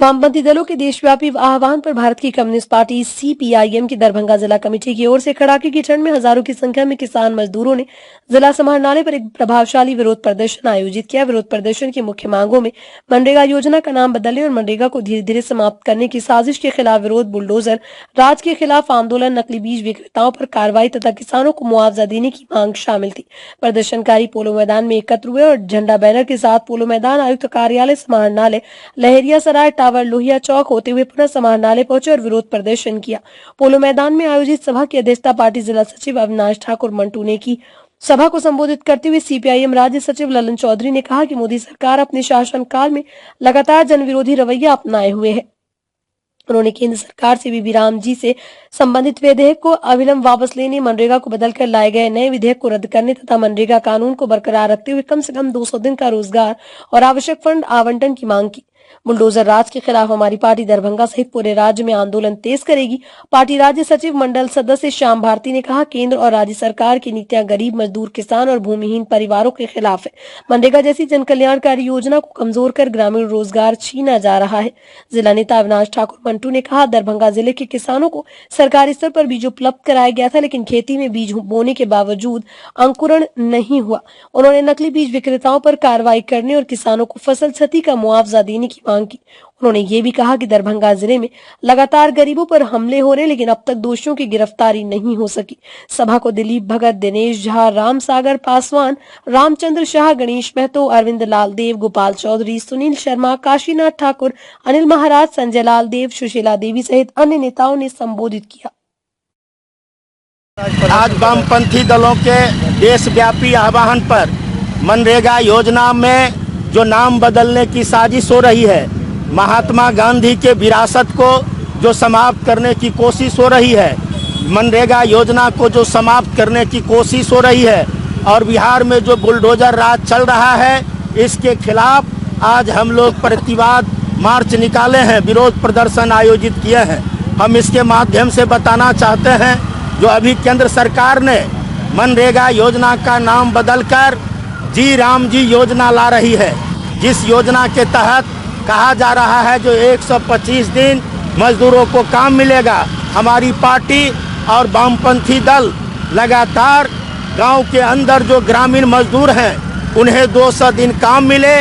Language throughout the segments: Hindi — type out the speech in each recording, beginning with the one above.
वामपंथी दलों के देशव्यापी आह्वान पर भारत की कम्युनिस्ट पार्टी सीपीआईएम की दरभंगा जिला कमेटी की ओर से कड़ाके की ठंड में हजारों की संख्या में किसान मजदूरों ने जिला समाहरणालय पर एक प्रभावशाली विरोध प्रदर्शन आयोजित किया। विरोध प्रदर्शन की मुख्य मांगों में मनरेगा योजना का नाम बदलने और मनरेगा को धीरे धीरे समाप्त करने की साजिश के खिलाफ विरोध, बुलडोजर राज के खिलाफ आंदोलन, नकली बीज विक्रेताओं पर कार्रवाई तथा किसानों को मुआवजा देने की मांग शामिल थी। प्रदर्शनकारी पोलो मैदान में एकत्र हुए और झंडा बैनर के साथ पोलो मैदान, आयुक्त कार्यालय, समाहरणालय, लहरिया सराय, टावर, लोहिया चौक होते हुए पुनः समाहरणालय पहुंचे और विरोध प्रदर्शन किया। पोलो मैदान में आयोजित सभा की अध्यक्षता पार्टी जिला सचिव अविनाश ठाकुर मंटू ने की। सभा को संबोधित करते हुए सीपीआईएम राज्य सचिव ललन चौधरी ने कहा कि मोदी सरकार अपने शासनकाल में लगातार जनविरोधी रवैया अपनाए हुए है। उन्होंने केंद्र सरकार से बीबी राम जी से संबंधित विधेयक को अविलंब वापस लेने, मनरेगा को बदलकर लाए गए नए विधेयक को रद्द करने तथा मनरेगा कानून को बरकरार रखते हुए कम से कम 200 दिन का रोजगार और आवश्यक फंड आवंटन की मांग की। बुलडोजर राज के खिलाफ हमारी पार्टी दरभंगा सहित पूरे राज्य में आंदोलन तेज करेगी। पार्टी राज्य सचिव मंडल सदस्य श्याम भारती ने कहा, केंद्र और राज्य सरकार की नीतियां गरीब, मजदूर, किसान और भूमिहीन परिवारों के खिलाफ है। मनरेगा जैसी जनकल्याणकारी योजना को कमजोर कर ग्रामीण रोजगार छीना जा रहा है। जिला नेता अविनाश ठाकुर मंटू ने कहा, दरभंगा जिले के किसानों को सरकारी स्तर पर बीज उपलब्ध कराया गया था, लेकिन खेती में बीज बोने के बावजूद अंकुरण नहीं हुआ। उन्होंने नकली बीज विक्रेताओं पर कार्रवाई करने और किसानों को फसल क्षति का मुआवजा देने की मांग की। उन्होंने ये भी कहा कि दरभंगा जिले में लगातार गरीबों पर हमले हो रहे, लेकिन अब तक दोषियों की गिरफ्तारी नहीं हो सकी। सभा को दिलीप भगत, दिनेश झा, राम सागर पासवान, रामचंद्र शाह, गणेश महतो, अरविंद लाल देव, गोपाल चौधरी, सुनील शर्मा, काशीनाथ ठाकुर, अनिल महाराज, संजय लाल देव, सुशीला देवी सहित अन्य नेताओं ने संबोधित किया। आज वामपंथी दलों के देशव्यापी आह्वान पर मनरेगा योजना में जो नाम बदलने की साजिश हो रही है, महात्मा गांधी के विरासत को जो समाप्त करने की कोशिश हो रही है, मनरेगा योजना को जो समाप्त करने की कोशिश हो रही है और बिहार में जो बुलडोजर राज चल रहा है, इसके खिलाफ आज हम लोग प्रतिवाद मार्च निकाले हैं, विरोध प्रदर्शन आयोजित किए हैं। हम इसके माध्यम से बताना चाहते हैं, जो अभी केंद्र सरकार ने मनरेगा योजना का नाम बदलकर जी राम जी योजना ला रही है, जिस योजना के तहत कहा जा रहा है जो 125 दिन मजदूरों को काम मिलेगा। हमारी पार्टी और वामपंथी दल लगातार गांव के अंदर जो ग्रामीण मजदूर हैं उन्हें 200 दिन काम मिले,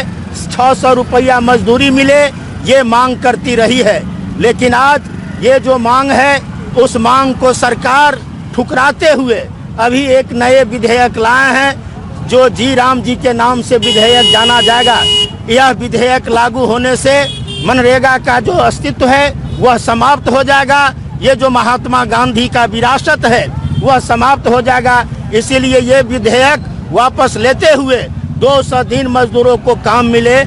600 रुपया मजदूरी मिले, ये मांग करती रही है। लेकिन आज ये जो मांग है, उस मांग को सरकार ठुकराते हुए अभी एक नए विधेयक लाए हैं, जो जी राम जी के नाम से विधेयक जाना जाएगा। यह विधेयक लागू होने से मनरेगा का जो अस्तित्व है वह समाप्त हो जाएगा। ये जो महात्मा गांधी का विरासत है वह समाप्त हो जाएगा। इसीलिए ये विधेयक वापस लेते हुए 200 दिन मजदूरों को काम मिले,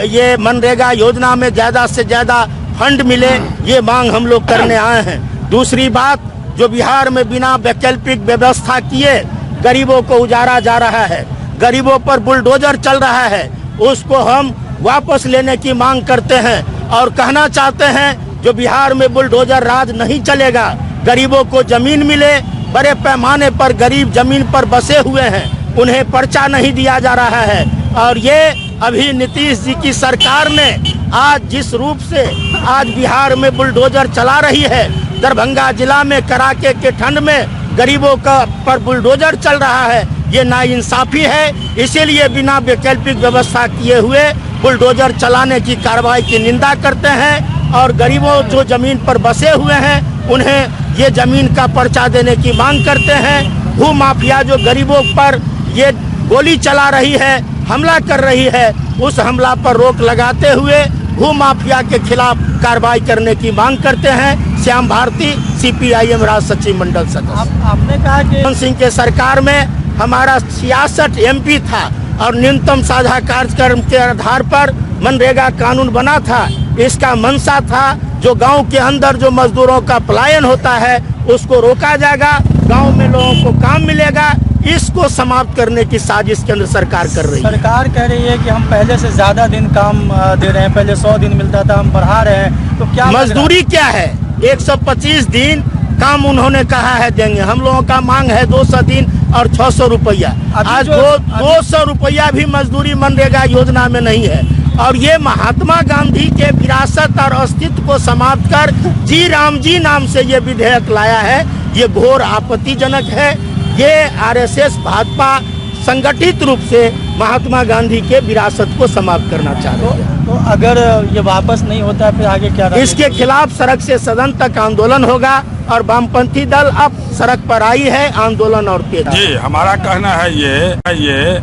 ये मनरेगा योजना में ज़्यादा से ज़्यादा फंड मिले, ये मांग हम लोग करने आए हैं। दूसरी बात, जो बिहार में बिना वैकल्पिक व्यवस्था किए गरीबों को उजाड़ा जा रहा है, गरीबों पर बुलडोजर चल रहा है, उसको हम वापस लेने की मांग करते हैं और कहना चाहते हैं जो बिहार में बुलडोजर राज नहीं चलेगा, गरीबों को जमीन मिले। बड़े पैमाने पर गरीब जमीन पर बसे हुए हैं, उन्हें पर्चा नहीं दिया जा रहा है। और ये अभी नीतीश जी की सरकार ने आज जिस रूप से आज बिहार में बुलडोजर चला रही है, दरभंगा जिला में कड़ाके के ठंड में गरीबों का पर बुलडोजर चल रहा है, ये नाइंसाफी है। इसीलिए बिना वैकल्पिक व्यवस्था किए हुए बुलडोजर चलाने की कार्रवाई की निंदा करते हैं और गरीबों जो जमीन पर बसे हुए हैं उन्हें ये जमीन का पर्चा देने की मांग करते हैं। भू माफिया जो गरीबों पर ये गोली चला रही है, हमला कर रही है, उस हमला पर रोक लगाते हुए भू माफिया के खिलाफ कार्रवाई करने की मांग करते हैं। श्याम भारती, सीपीआईएम राज्य सचिव मंडल सदस्य। आपने कहा कि मनमोहन सिंह के सरकार में हमारा 66 एमपी था और न्यूनतम साझा कार्यक्रम के आधार पर मनरेगा कानून बना था। इसका मंशा था जो गांव के अंदर जो मजदूरों का पलायन होता है उसको रोका जाएगा, गांव में लोगों को काम मिलेगा। इसको समाप्त करने की साजिश केंद्र सरकार कर रही है। सरकार कह रही है कि हम पहले से ज्यादा दिन काम दे रहे हैं, पहले 100 दिन मिलता था, हम बढ़ा रहे हैं। तो क्या मजदूरी क्या है? 125 दिन काम उन्होंने कहा है देंगे, हम लोगों का मांग है 200 दिन और 600 रुपया। आज 200 रुपया भी मजदूरी मनरेगा योजना में नहीं है और ये महात्मा गांधी के विरासत और अस्तित्व को समाप्त कर जी राम जी नाम से ये विधेयक लाया है। ये घोर आपत्तिजनक है। ये आरएसएस भाजपा संगठित रूप से महात्मा गांधी के विरासत को समाप्त करना चाहते हैं। तो अगर ये वापस नहीं होता है फिर आगे क्या रहेगा? इसके खिलाफ सड़क से सदन तक आंदोलन होगा और वामपंथी दल अब सड़क पर आई है, आंदोलन और तेज। जी हमारा कहना है ये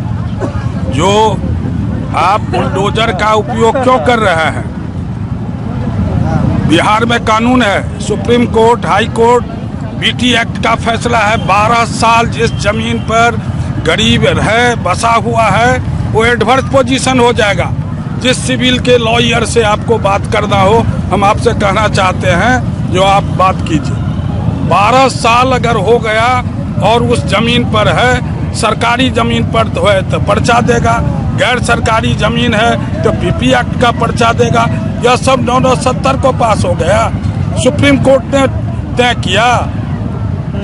जो आप बुलडोजर का उपयोग क्यों कर रहे हैं? बिहार में कानून है, supreme court, high court, BT act का फैसला है। 12 साल जिस जमीन पर गरीब है बसा हुआ है वो एडवर्स पोजीशन हो जाएगा। जिस सिविल के लॉयर से आपको बात करना हो, हम आपसे कहना चाहते हैं जो आप बात कीजिए। 12 साल अगर हो गया और उस जमीन पर है, सरकारी जमीन पर तो है तो पर्चा देगा, गैर सरकारी जमीन है तो पीपी एक्ट का पर्चा देगा। यह सब 970 को पास हो गया। सुप्रीम कोर्ट ने तय किया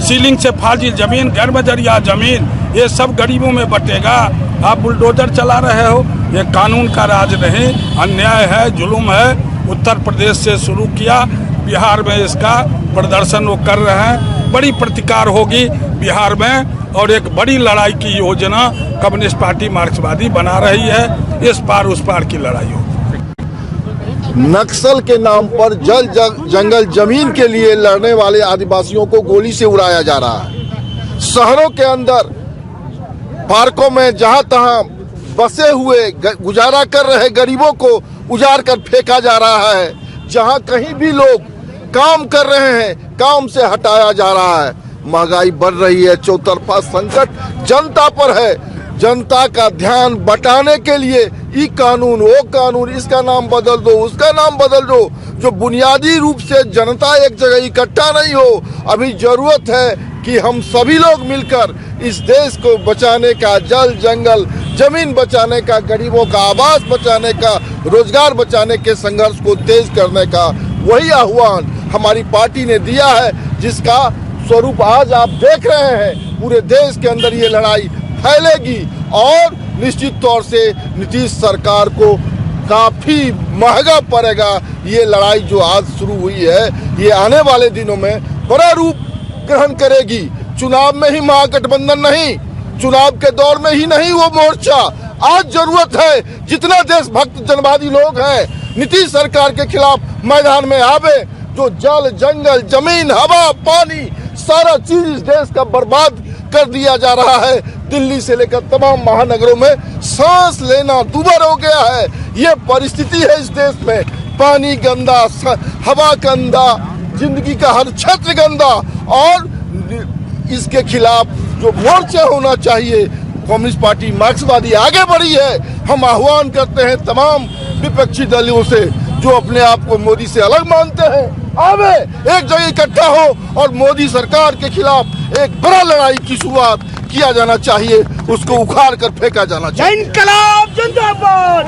सीलिंग से फाजिल जमीन, गैर बजरिया जमीन, ये सब गरीबों में बटेगा। आप बुलडोजर चला रहे हो, ये कानून का राज नहीं, अन्याय है, जुल्म है। उत्तर प्रदेश से शुरू किया, बिहार में इसका प्रदर्शन वो कर रहे हैं। बड़ी प्रतिकार होगी बिहार में और एक बड़ी लड़ाई की योजना कम्युनिस्ट पार्टी मार्क्सवादी बना रही है। इस पार उस पार की लड़ाई होगी। नक्सल के नाम पर जंगल जमीन के लिए लड़ने वाले आदिवासियों को गोली से उड़ाया जा रहा है। शहरों के अंदर पार्कों में जहां तहां बसे हुए गुजारा कर रहे गरीबों को उजाड़ कर फेंका जा रहा है। जहां कहीं भी लोग काम कर रहे हैं, काम से हटाया जा रहा है। महंगाई बढ़ रही है, चौतरफा संकट जनता पर है। जनता का ध्यान बटाने के लिए ये कानून, वो कानून, इसका नाम बदल दो, उसका नाम बदल दो, जो बुनियादी रूप से जनता एक जगह इकट्ठा नहीं हो। अभी जरूरत है कि हम सभी लोग मिलकर इस देश को बचाने का, जल जंगल जमीन बचाने का, गरीबों का आवास बचाने का, रोजगार बचाने के संघर्ष को तेज करने का वही आह्वान हमारी पार्टी ने दिया है, जिसका स्वरूप आज आप देख रहे हैं। पूरे देश के अंदर ये लड़ाई फैलेगी और निश्चित तौर से नीतीश सरकार को काफी महंगा पड़ेगा। ये लड़ाई जो आज शुरू हुई है, ये आने वाले दिनों में बड़ा रूप ग्रहण करेगी। चुनाव में ही महागठबंधन नहीं, चुनाव के दौर में ही नहीं वो मोर्चा। आज जरूरत है जितना देशभक्त जनवादी लोग हैं नीतीश सरकार के खिलाफ मैदान में आवे। जो जल जंगल जमीन हवा पानी सारा चीज इस देश का बर्बाद कर दिया जा रहा है। दिल्ली से लेकर तमाम महानगरों में सांस लेना दूभर हो गया है। ये परिस्थिति है इस देश में। पानी गंदा, हवा गंदा, जिंदगी का हर क्षेत्र गंदा और इसके खिलाफ जो मोर्चा होना चाहिए, कम्युनिस्ट पार्टी मार्क्सवादी आगे बढ़ी है। हम आह्वान करते हैं तमाम विपक्षी दलों से जो अपने आप को मोदी से अलग मानते हैं, आवे एक जगह इकट्ठा हो और मोदी सरकार के खिलाफ एक बड़ा लड़ाई की शुरुआत किया जाना चाहिए। उसको उखाड़ कर फेंका जाना चाहिए। इनकलाब जिंदाबाद।